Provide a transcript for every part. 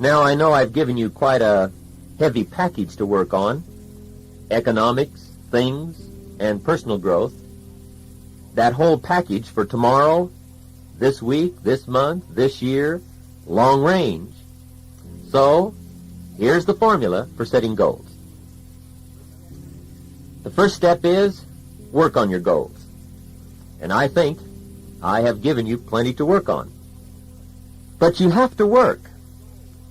Now, I know I've given you quite a heavy package to work on: economics, things, and personal growth. That whole package for tomorrow, this week, this month, this year, long range. So, here's the formula for setting goals. The first step is work on your goals. And I think I have given you plenty to work on. But you have to work.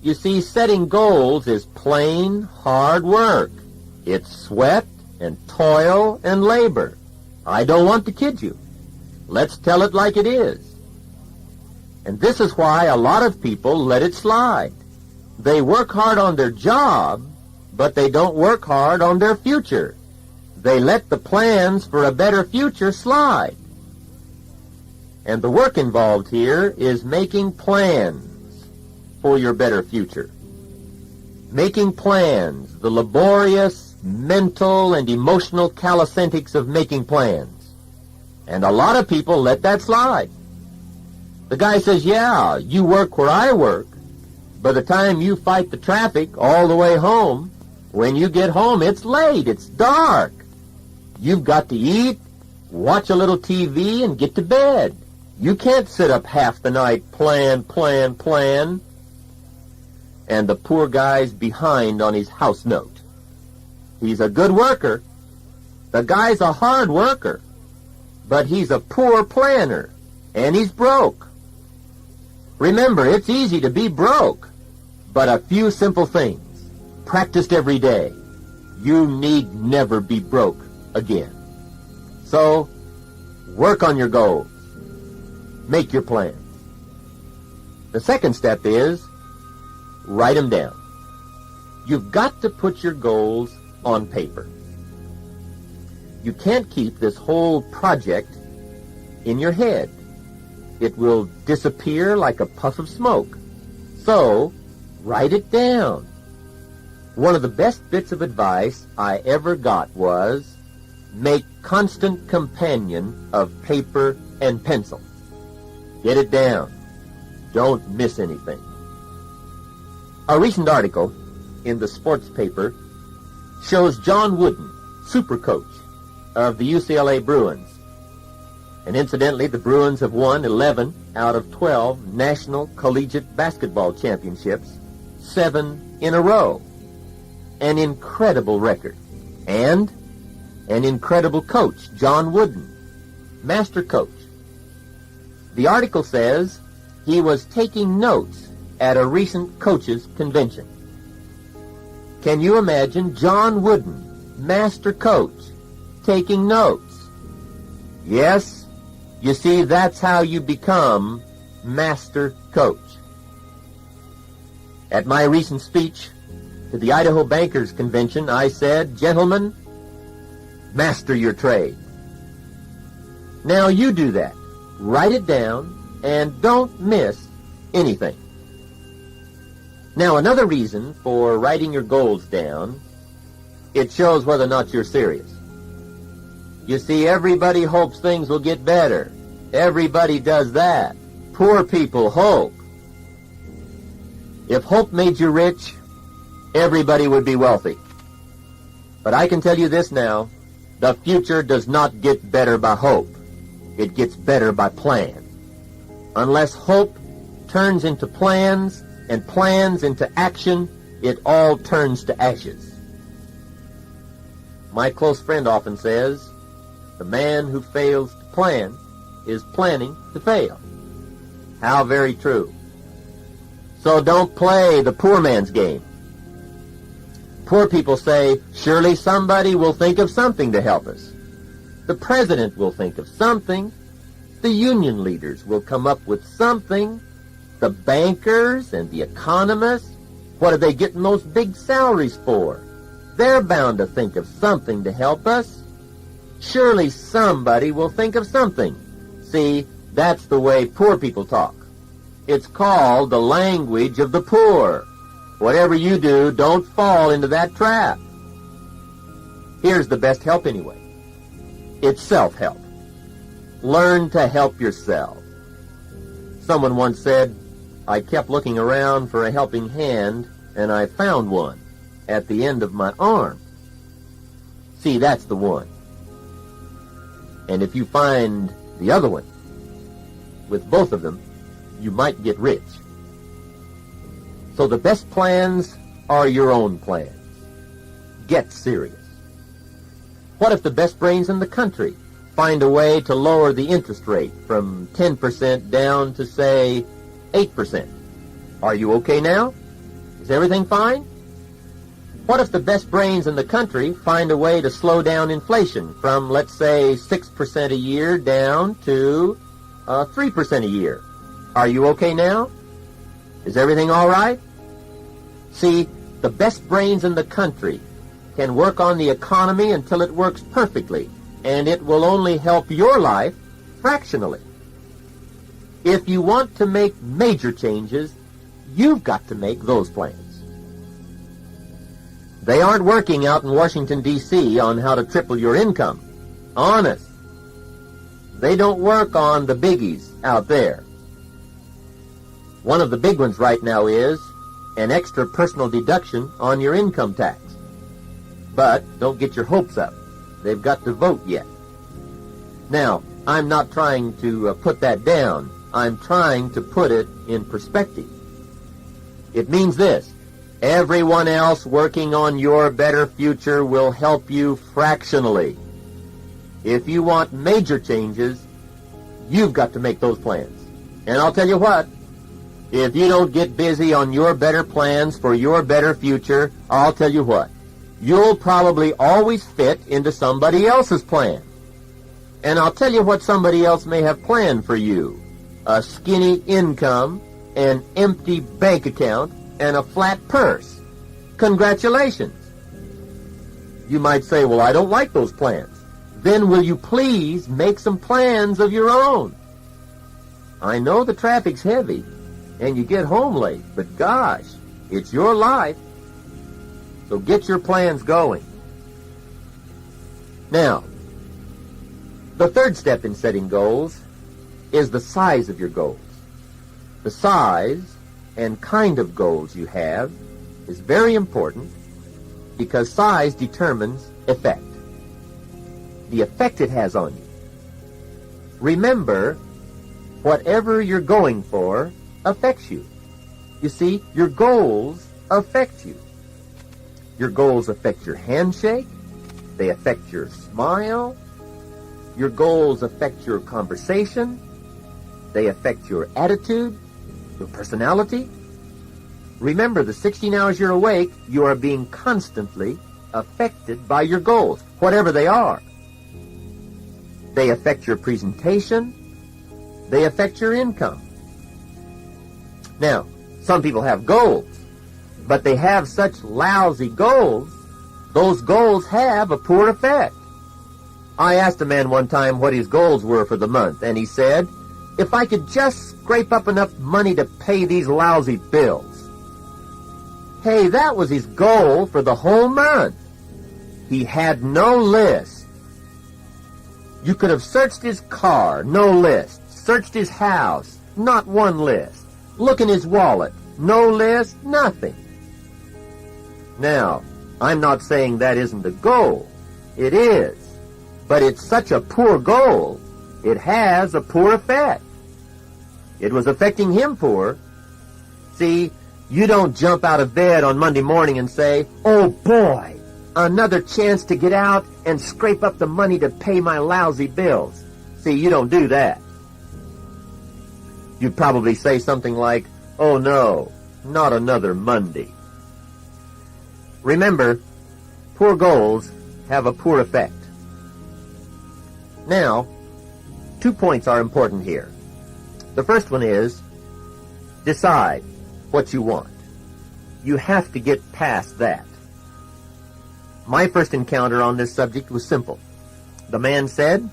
You see, setting goals is plain hard work. It's sweat and toil and labor. I don't want to kid you. Let's tell it like it is. And this is why a lot of people let it slide. They work hard on their job, but they don't work hard on their future. They let the plans for a better future slide. And the work involved here is making plans for your better future. Making plans, the laborious mental and emotional calisthenics of making plans. And a lot of people let that slide. The guy says, yeah, you work where I work. By the time you fight the traffic all the way home, when you get home, it's late, it's dark. You've got to eat, watch a little TV, and get to bed. You can't sit up half the night, plan. And the poor guy's behind on his house note. He's a good worker. The guy's a hard worker. But he's a poor planner, and he's broke. Remember, it's easy to be broke, but a few simple things, practiced every day, you need never be broke again. So, work on your goals. Make your plans. The second step is write them down. You've got to put your goals on paper. You can't keep this whole project in your head. It will disappear like a puff of smoke. So, write it down. One of the best bits of advice I ever got was, make constant companion of paper and pencil. Get it down. Don't miss anything. A recent article in the sports paper shows John Wooden, super coach of the UCLA Bruins. And incidentally, the Bruins have won 11 out of 12 national collegiate basketball championships, 7 in a row. An incredible record. And an incredible coach, John Wooden, master coach. The article says he was taking notes at a recent coaches' convention. Can you imagine John Wooden, master coach, taking notes? Yes, you see, that's how you become master coach. At my recent speech to the Idaho Bankers Convention, I said, gentlemen, master your trade. Now you do that. Write it down and don't miss anything. Now, another reason for writing your goals down, it shows whether or not you're serious. You see, everybody hopes things will get better. Everybody does that. Poor people hope. If hope made you rich, everybody would be wealthy. But I can tell you this now, the future does not get better by hope. It gets better by plan. Unless hope turns into plans and plans into action, it all turns to ashes. My close friend often says, the man who fails to plan is planning to fail. How very true. So don't play the poor man's game. Poor people say, surely somebody will think of something to help us. The president will think of something. The union leaders will come up with something. The bankers and the economists, what are they getting those big salaries for? They're bound to think of something to help us. Surely somebody will think of something. See, that's the way poor people talk. It's called the language of the poor. Whatever you do, don't fall into that trap. Here's the best help anyway. It's self-help. Learn to help yourself. Someone once said, I kept looking around for a helping hand, and I found one at the end of my arm. See, that's the one. And if you find the other one, with both of them, you might get rich. So the best plans are your own plans. Get serious. What if the best brains in the country find a way to lower the interest rate from 10% down to, say, 8%? Are you okay now? Is everything fine? What if the best brains in the country find a way to slow down inflation from, let's say, 6% a year down to 3% a year? Are you okay now? Is everything all right? See, the best brains in the country can work on the economy until it works perfectly, and it will only help your life fractionally. If you want to make major changes, you've got to make those plans. They aren't working out in Washington, D.C. on how to triple your income. Honest. They don't work on the biggies out there. One of the big ones right now is an extra personal deduction on your income tax. But don't get your hopes up. They've got to vote yet. Now, I'm not trying to put that down. I'm trying to put it in perspective. It means this. Everyone else working on your better future will help you fractionally. If you want major changes, you've got to make those plans. And I'll tell you what, if you don't get busy on your better plans for your better future, I'll tell you what, you'll probably always fit into somebody else's plan. And I'll tell you what somebody else may have planned for you. A skinny income, an empty bank account, and a flat purse. Congratulations. You might say, well, I don't like those plans. Then will you please make some plans of your own? I know the traffic's heavy, and you get home late, but gosh, it's your life. So get your plans going. Now, the third step in setting goals is the size of your goals. The size and kind of goals you have is very important because size determines effect. The effect it has on you. Remember, whatever you're going for affects you. You see, your goals affect you. Your goals affect your handshake. They affect your smile. Your goals affect your conversation. They affect your attitude, your personality. Remember, the 16 hours you're awake, you are being constantly affected by your goals, whatever they are. They affect your presentation. They affect your income. Now, some people have goals, but they have such lousy goals, those goals have a poor effect. I asked a man one time what his goals were for the month, and he said, if I could just scrape up enough money to pay these lousy bills. Hey, that was his goal for the whole month. He had no list. You could have searched his car, no list. Searched his house, not one list. Look in his wallet, no list, nothing. Now, I'm not saying that isn't a goal. It is. But it's such a poor goal, it has a poor effect. It was affecting him poor. See, you don't jump out of bed on Monday morning and say, oh boy, another chance to get out and scrape up the money to pay my lousy bills. See, you don't do that. You'd probably say something like, oh no, not another Monday. Remember, poor goals have a poor effect. Now, 2 points are important here. The first one is, decide what you want. You have to get past that. My first encounter on this subject was simple. The man said,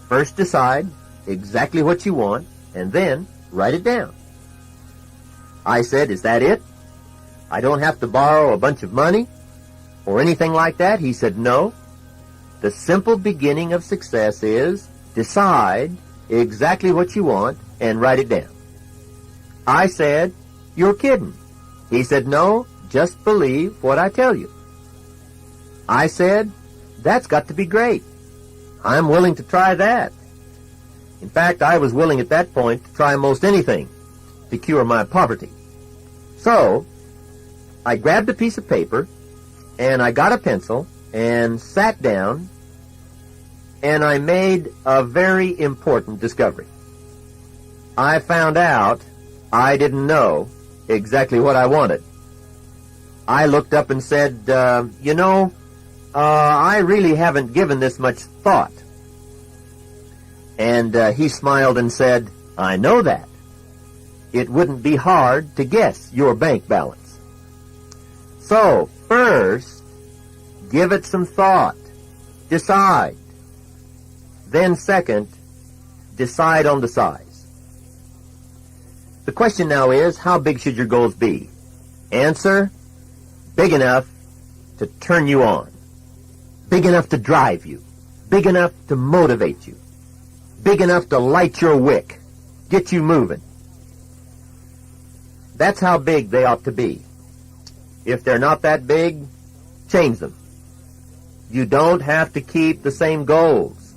first decide exactly what you want, and then write it down. I said, is that it? I don't have to borrow a bunch of money or anything like that? He said, no. The simple beginning of success is decide exactly what you want and write it down. I said, You're kidding. He said, no, just believe what I tell you. I said, that's got to be great. I'm willing to try that. In fact, I was willing at that point to try most anything to cure my poverty. So, I grabbed a piece of paper, and I got a pencil, and sat down, and I made a very important discovery. I found out I didn't know exactly what I wanted. I looked up and said, I really haven't given this much thought. And he smiled and said, I know that. It wouldn't be hard to guess your bank balance. So, first, give it some thought. Decide. Then second, decide on the size. The question now is, how big should your goals be? Answer, big enough to turn you on. Big enough to drive you. Big enough to motivate you. Big enough to light your wick. Get you moving. That's how big they ought to be. If they're not that big, change them. You don't have to keep the same goals.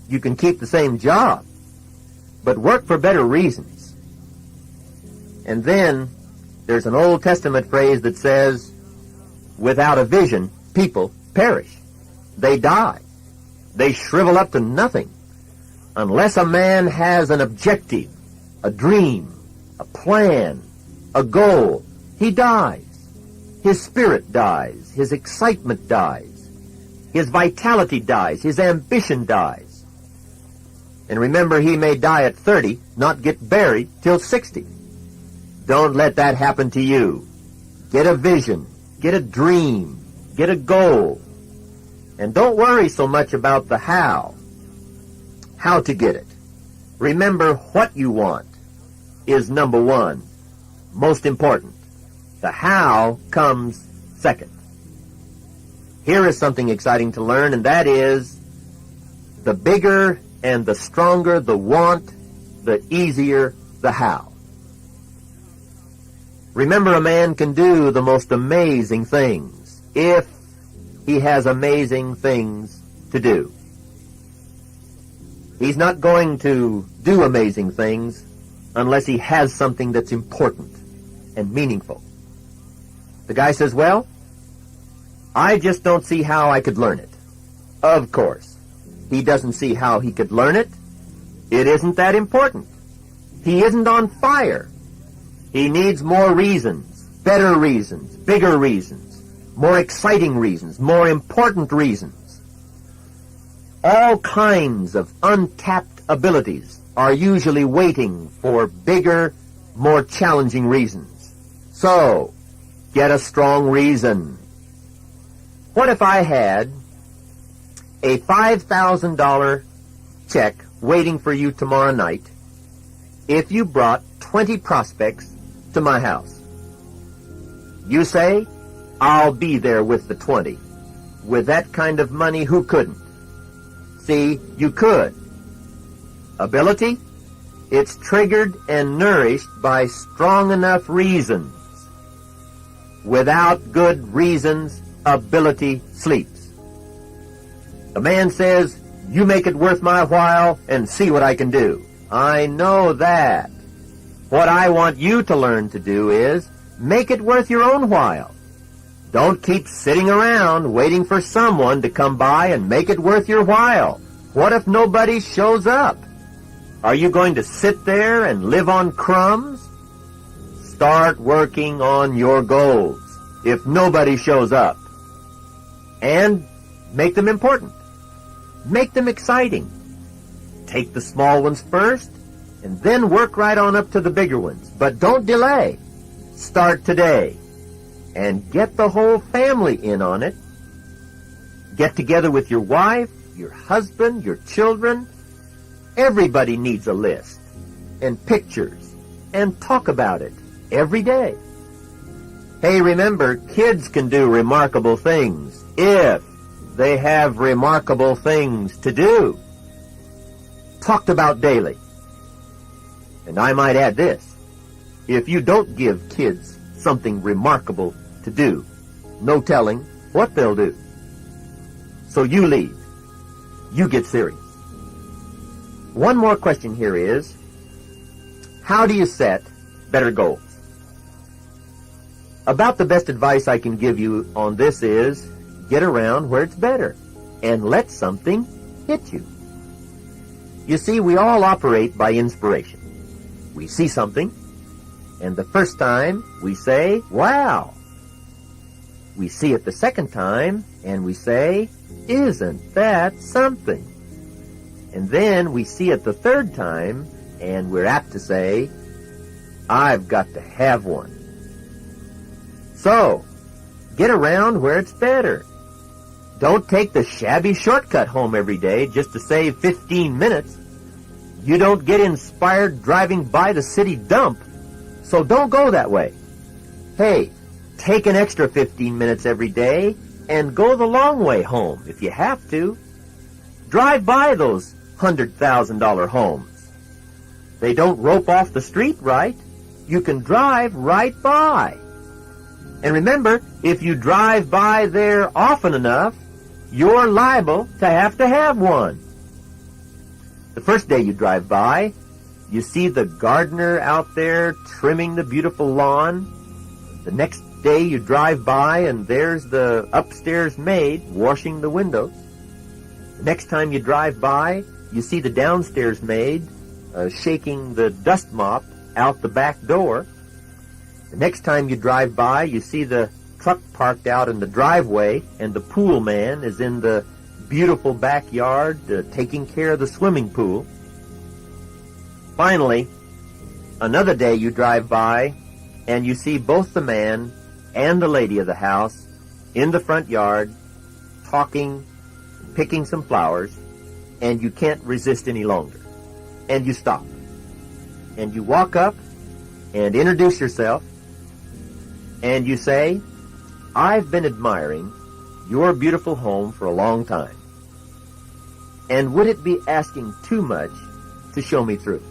You can keep the same job, but work for better reasons. And then there's an Old Testament phrase that says, without a vision, people perish. They die. They shrivel up to nothing. Unless a man has an objective, a dream, a plan, a goal, he dies. His spirit dies. His excitement dies. His vitality dies. His ambition dies. And remember, he may die at 30, not get buried till 60. Don't let that happen to you. Get a vision. Get a dream. Get a goal. And don't worry so much about the how to get it. Remember, what you want is number one, most important. The how comes second. Here is something exciting to learn, and that is, the bigger and the stronger the want, the easier the how. Remember, a man can do the most amazing things if he has amazing things to do. He's not going to do amazing things unless he has something that's important and meaningful. The guy says, well, I just don't see how I could learn it. Of course, he doesn't see how he could learn it. It isn't that important. He isn't on fire. He needs more reasons, better reasons, bigger reasons, more exciting reasons, more important reasons. All kinds of untapped abilities are usually waiting for bigger, more challenging reasons. So, get a strong reason. What if I had a $5,000 check waiting for you tomorrow night if you brought 20 prospects to my house? You say, I'll be there with the 20. With that kind of money, who couldn't? See, you could. Ability? It's triggered and nourished by strong enough reasons. Without good reasons, ability sleeps. The man says, you make it worth my while and see what I can do. I know that. What I want you to learn to do is make it worth your own while. Don't keep sitting around waiting for someone to come by and make it worth your while. What if nobody shows up? Are you going to sit there and live on crumbs? Start working on your goals if nobody shows up. And make them important. Make them exciting. Take the small ones first, and then work right on up to the bigger ones. But don't delay. Start today. And get the whole family in on it. Get together with your wife, your husband, your children. Everybody needs a list and pictures and talk about it every day. Hey, remember, kids can do remarkable things if they have remarkable things to do. Talked about daily. And I might add this. if you don't give kids something remarkable to do, no telling what they'll do. So you lead. You get serious. One more question here is, how do you set better goals? About the best advice I can give you on this is, get around where it's better and let something hit you. You see, we all operate by inspiration. We see something, and the first time we say, wow. We see it the second time, and we say, isn't that something? And then we see it the third time, and we're apt to say, I've got to have one. So, get around where it's better. Don't take the shabby shortcut home every day just to save 15 minutes. You don't get inspired driving by the city dump, so don't go that way. Hey, take an extra 15 minutes every day and go the long way home if you have to. Drive by those $100,000 homes. They don't rope off the street right. You can drive right by. And remember, if you drive by there often enough, you're liable to have one. The first day you drive by, you see the gardener out there trimming the beautiful lawn. The next day you drive by and there's the upstairs maid washing the windows. The next time you drive by, you see the downstairs maid shaking the dust mop out the back door. The next time you drive by, you see the truck parked out in the driveway and the pool man is in the beautiful backyard taking care of the swimming pool. Finally, another day you drive by and you see both the man and the lady of the house in the front yard talking, picking some flowers, and you can't resist any longer. And you stop. And you walk up and introduce yourself and you say, I've been admiring your beautiful home for a long time. And would it be asking too much to show me through?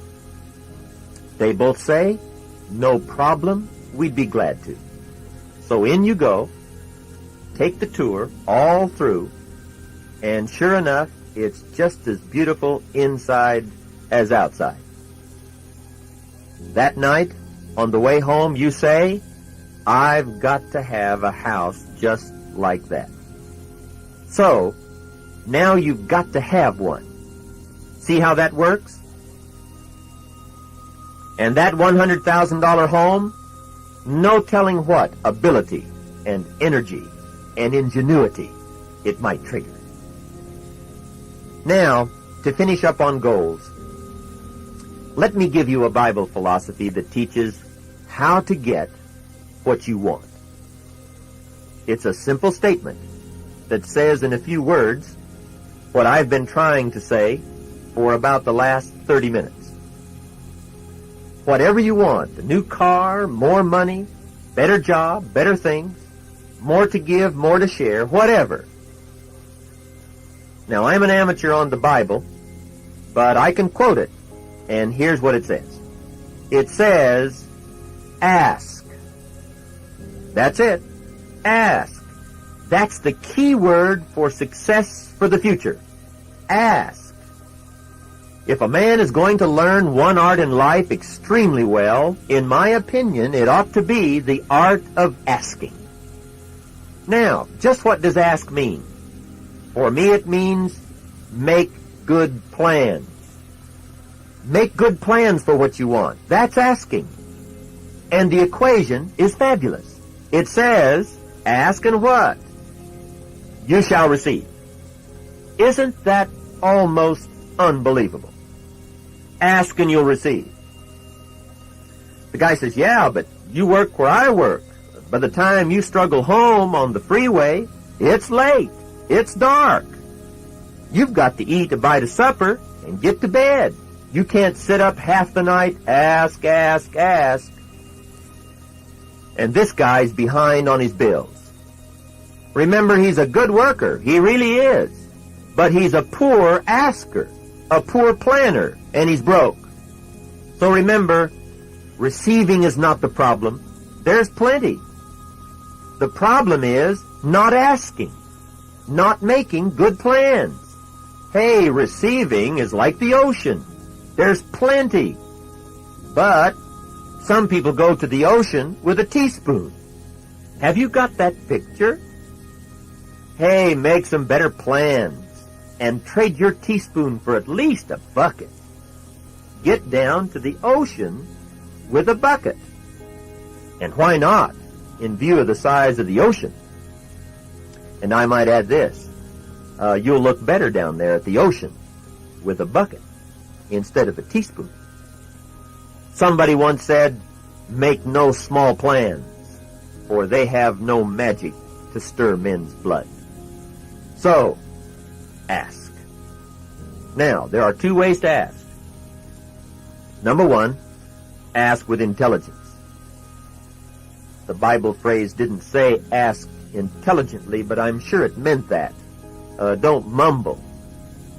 They both say, no problem, we'd be glad to. So in you go, take the tour all through, and sure enough, it's just as beautiful inside as outside. That night, on the way home, you say, I've got to have a house just like that. So, now you've got to have one. See how that works? And that $100,000 home, no telling what ability and energy and ingenuity it might trigger. Now, to finish up on goals, let me give you a Bible philosophy that teaches how to get what you want. It's a simple statement that says in a few words what I've been trying to say for about the last 30 minutes. Whatever you want, a new car, more money, better job, better things, more to give, more to share, whatever. Now, I'm an amateur on the Bible, but I can quote it, and here's what it says. It says, ask. That's it. Ask. That's the key word for success for the future. Ask. If a man is going to learn one art in life extremely well, in my opinion, it ought to be the art of asking. Now, just what does ask mean? For me, it means make good plans. Make good plans for what you want. That's asking. And the equation is fabulous. It says, ask and what? You shall receive. Isn't that almost unbelievable? Ask and you'll receive. The guy says, yeah, but you work where I work. By the time you struggle home on the freeway, it's late. It's dark. You've got to eat a bite of supper and get to bed. You can't sit up half the night, ask. And this guy's behind on his bills. Remember, he's a good worker. He really is. But he's a poor asker, a poor planner, and he's broke. So remember, Receiving is not the problem. There's plenty. The problem is not asking, not making good plans. Hey, receiving is like the ocean. There's plenty. But some people go to the ocean with a teaspoon. Have you got that picture? Hey, make some better plans and trade your teaspoon for at least a bucket. Get down to the ocean with a bucket. And why not, in view of the size of the ocean? And I might add this. You'll look better down there at the ocean with a bucket instead of a teaspoon. Somebody once said, make no small plans, for they have no magic to stir men's blood. So, ask. Now, there are two ways to ask. Number one, ask with intelligence. The Bible phrase didn't say ask intelligently, but I'm sure it meant that. Don't mumble.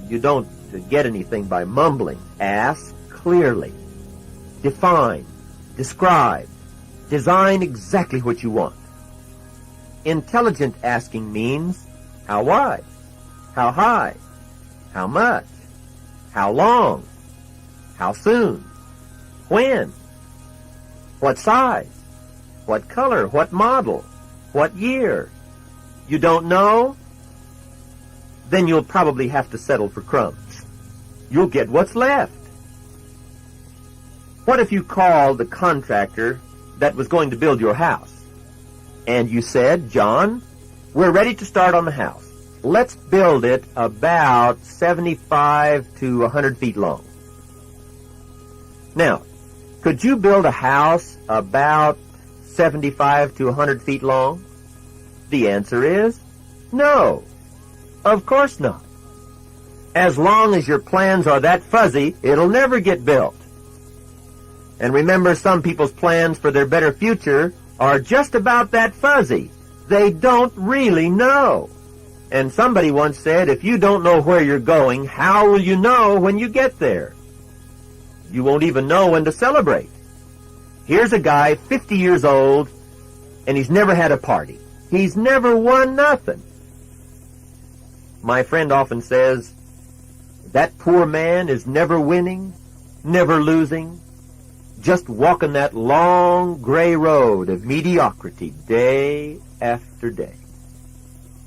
You don't get anything by mumbling. Ask clearly. Define. Describe. Design exactly what you want. Intelligent asking means how wide, how high, how much, how long, how soon, when, what size, what color, what model, what year. You don't know? Then you'll probably have to settle for crumbs. You'll get what's left. What if you called the contractor that was going to build your house, and you said, John, we're ready to start on the house. Let's build it about 75 to 100 feet long. Now, could you build a house about 75 to 100 feet long? The answer is no. Of course not. As long as your plans are that fuzzy, it'll never get built. And remember, some people's plans for their better future are just about that fuzzy. They don't really know. And somebody once said, if you don't know where you're going, how will you know when you get there? You won't even know when to celebrate. Here's a guy, 50 years old, and he's never had a party. He's never won nothing. My friend often says, that poor man is never winning, never losing, just walking that long gray road of mediocrity day after day.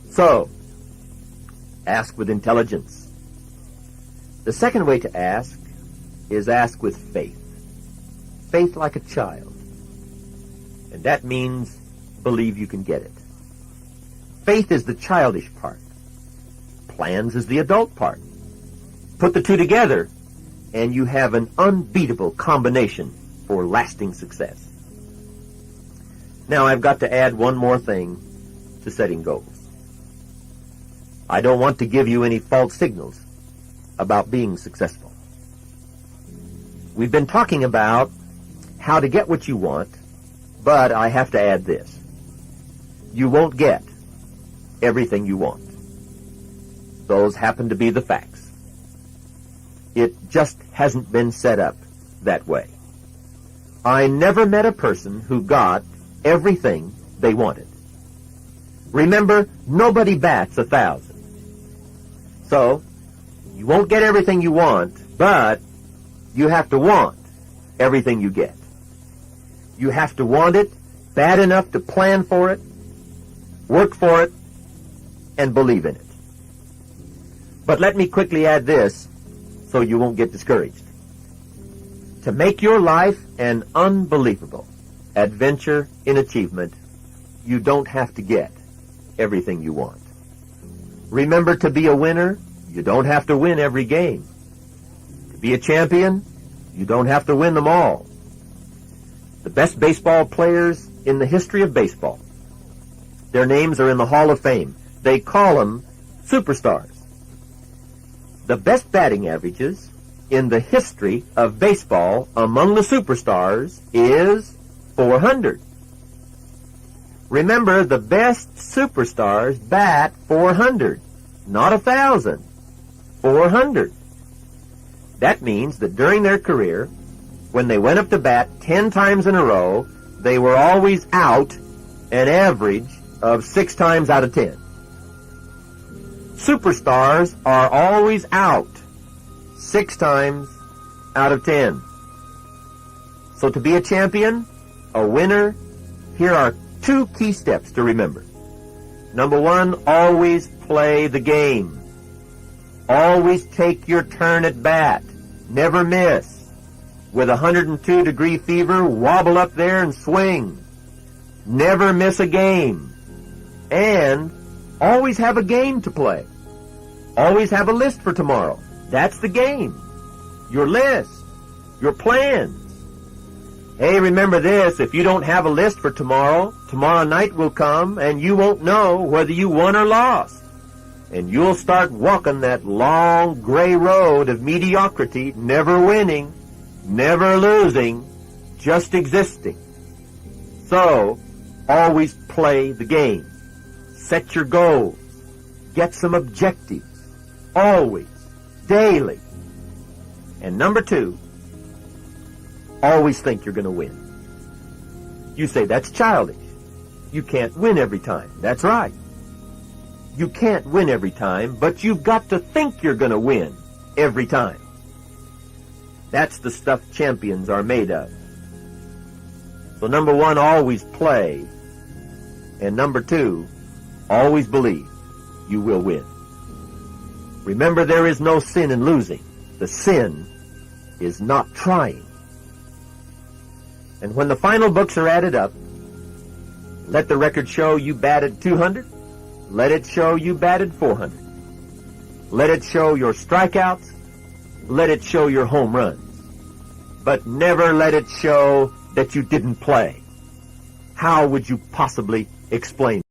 So, ask with intelligence. The second way to ask is ask with faith. Faith like a child. And that means believe you can get it. Faith is the childish part. Plans is the adult part. Put the two together, and you have an unbeatable combination for lasting success. Now, I've got to add one more thing to setting goals. I don't want to give you any false signals about being successful. We've been talking about how to get what you want, but I have to add this. You won't get everything you want. Those happen to be the facts. It just hasn't been set up that way. I never met a person who got everything they wanted. Remember, nobody bats 1,000. So, you won't get everything you want, but you have to want everything you get. You have to want it bad enough to plan for it, work for it, and believe in it. But let me quickly add this so you won't get discouraged. To make your life an unbelievable adventure in achievement, you don't have to get everything you want. Remember, to be a winner, you don't have to win every game. To be a champion, you don't have to win them all. The best baseball players in the history of baseball, their names are in the Hall of Fame. They call them superstars. The best batting averages in the history of baseball among the superstars is 400. Remember, the best superstars bat 400, not 1,000. 400. That means that during their career, When they went up to bat 10 times in a row, they were always out an average of 6 times out of 10. Superstars are always out 6 times out of 10. So to be a champion, a winner, here are 2 key steps to remember. Number 1, always play the game. Always take your turn at bat. Never miss. With 102-degree fever, wobble up there and swing. Never miss a game. And always have a game to play. Always have a list for tomorrow. That's the game. Your list. Your plans. Hey, remember this, if you don't have a list for tomorrow, tomorrow night will come and you won't know whether you won or lost. And you'll start walking that long gray road of mediocrity, never winning, never losing, just existing. So, always play the game. Set your goals. Get some objectives. Always. Daily. And number 2, always think you're going to win. You say, that's childish. You can't win every time. That's right. You can't win every time, but you've got to think you're going to win every time. That's the stuff champions are made of. So number 1, always play. And number 2, always believe you will win. Remember, there is no sin in losing. The sin is not trying. And when the final books are added up, let the record show you batted 200. Let it show you batted 400. Let it show your strikeouts. Let it show your home runs. But never let it show that you didn't play. How would you possibly explain?